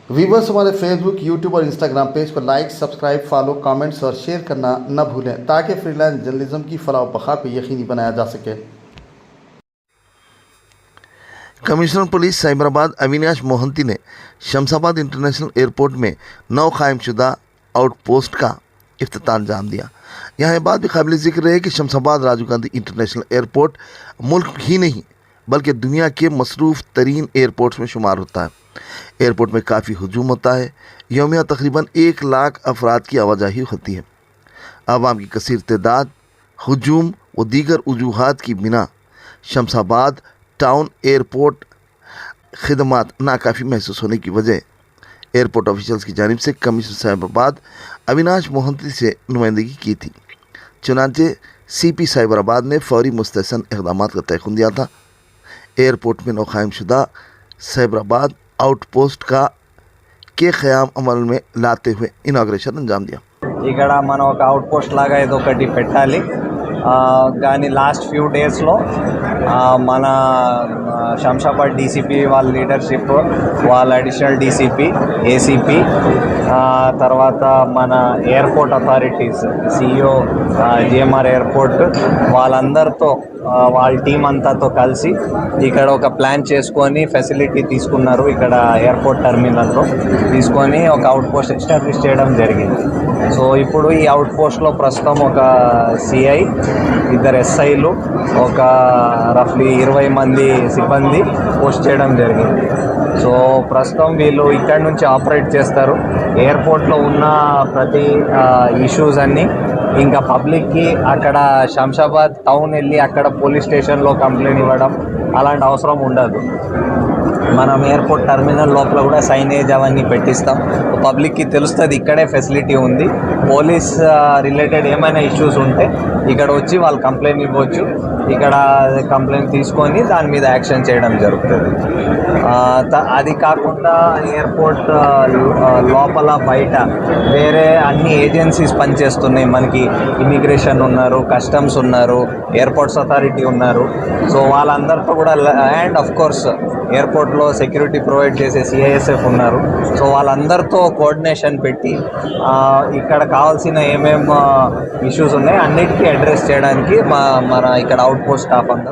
Viewers हमारे Facebook, YouTube और Instagram page पर लाइक, सब्सक्राइब, फॉलो, कमेंट्स और शेयर करना न भूलें ताकि फ्रीलांस जर्नलिज्म की फलाह व बखा को यकीनी बनाया जा सके। कमिश्नर पुलिस साइबराबाद अविनाश मोहंती ने शमशाबाद इंटरनेशनल एयरपोर्ट में नौ कायमशुदा आउटपोस्ट का इफ्तिताह अंजाम दिया। यहाँ ये बात भी काबिल ज़िक्र है कि शमशाबाद राजीव गांधी इंटरनेशनल एयरपोर्ट मुल्क ही नहीं बल्कि दुनिया के मसरूफ़ तरीन एयरपोर्ट्स में शुमार होता है। एयरपोर्ट में काफ़ी हजूम होता है। यौमिया तकरीबन 1 लाख अफराद की आवाजाही होती है। आवाम की कसीर तादाद, हजूम व दीगर वजूहात की बिना शमशाबाद टाउन एयरपोर्ट खिदमात नाकाफ़ी महसूस होने की वजह एयरपोर्ट ऑफिशियल्स की जानिब से कमिश्नर साइबराबाद अविनाश मोहंती से नुमाइंदगी की थी। चुनांचे CP साइबराबाद ने फौरी मुस्तहसन इक़दाम का तयक़ुन दिया था। एयरपोर्ट में नौकायमशुदा साइबराबाद आउटपोस्ट के क़याम अमल में लाते हुए इनाग्रेशन अंजाम दिया। ఇక్కడ మనం ఒక అవుట్ పోస్ట్ లాగా ఏదో ఒకటి పెట్టాలి కానీ లాస్ట్ ఫ్యూ డేస్లో మన శంషాబాద్ డీసీపీ వాళ్ళ లీడర్షిప్, వాళ్ళ అడిషనల్ డీసీపీ, ఏసీపీ, తర్వాత మన airport authorities, CEO, GMR airport వాళ్ళందరితో వాళ్ళ టీం అంతాతో కలిసి ఇక్కడ ఒక ప్లాన్ చేసుకొని ఫెసిలిటీ తీసుకున్నారు. ఇక్కడ ఎయిర్పోర్ట్ టర్మినల్లో తీసుకొని ఒక అవుట్ పోస్ట్ ఎస్టాబ్లిష్ చేయడం జరిగింది. సో ఇప్పుడు ఈ అవుట్ పోస్ట్లో ప్రస్తుతం ఒక CI, 2 SIలు, ఒక రఫ్లీ 20 మంది సిబ్బంది పోస్ట్ చేయడం జరిగింది. సో ప్రస్తుతం వీళ్ళు ఇక్కడ నుంచి ఆపరేట్ చేస్తారు. ఎయిర్పోర్ట్లో ఉన్న ప్రతి ఇష్యూస్ అన్నీ ఇంకా పబ్లిక్కి అక్కడ శంషాబాద్ టౌన్ వెళ్ళి అక్కడ పోలీస్ స్టేషన్లో కంప్లైంట్ ఇవ్వడం అలాంటి అవసరం ఉండదు. మనం ఎయిర్పోర్ట్ టర్మినల్ లోపల కూడా సైనేజ్ అవన్నీ పెట్టిస్తాం. పబ్లిక్కి తెలుస్తుంది ఇక్కడే ఫెసిలిటీ ఉంది. పోలీస్ రిలేటెడ్ ఏమైనా ఇష్యూస్ ఉంటే ఇక్కడ వచ్చి వాళ్ళు కంప్లైంట్ ఇవ్వచ్చు. ఇక్కడ కంప్లైంట్ తీసుకొని దాని మీద యాక్షన్ చేయడం జరుగుతుంది. అది కాకుండా ఎయిర్పోర్ట్ లోపల బయట వేరే అన్ని ఏజెన్సీస్ పనిచేస్తున్నాయి. మనకి ఇమిగ్రేషన్ ఉన్నారు, కస్టమ్స్ ఉన్నారు, ఎయిర్పోర్ట్స్ అథారిటీ ఉన్నారు. సో వాళ్ళందరితో కూడా అండ్ ఆఫ్ కోర్స్ ఎయిర్పోర్ట్లో సెక్యూరిటీ ప్రొవైడ్ చేసే CISF ఉన్నారు. సో వాళ్ళందరితో కోఆర్డినేషన్ పెట్టి ఇక్కడ కావాల్సిన ఏమేమి ఇష్యూస్ ఉన్నాయి అన్నిటికీ అడ్రస్ చేయడానికి మన ఇక్కడ అవుట్ పోస్ట్ స్టాఫ్ అందరూ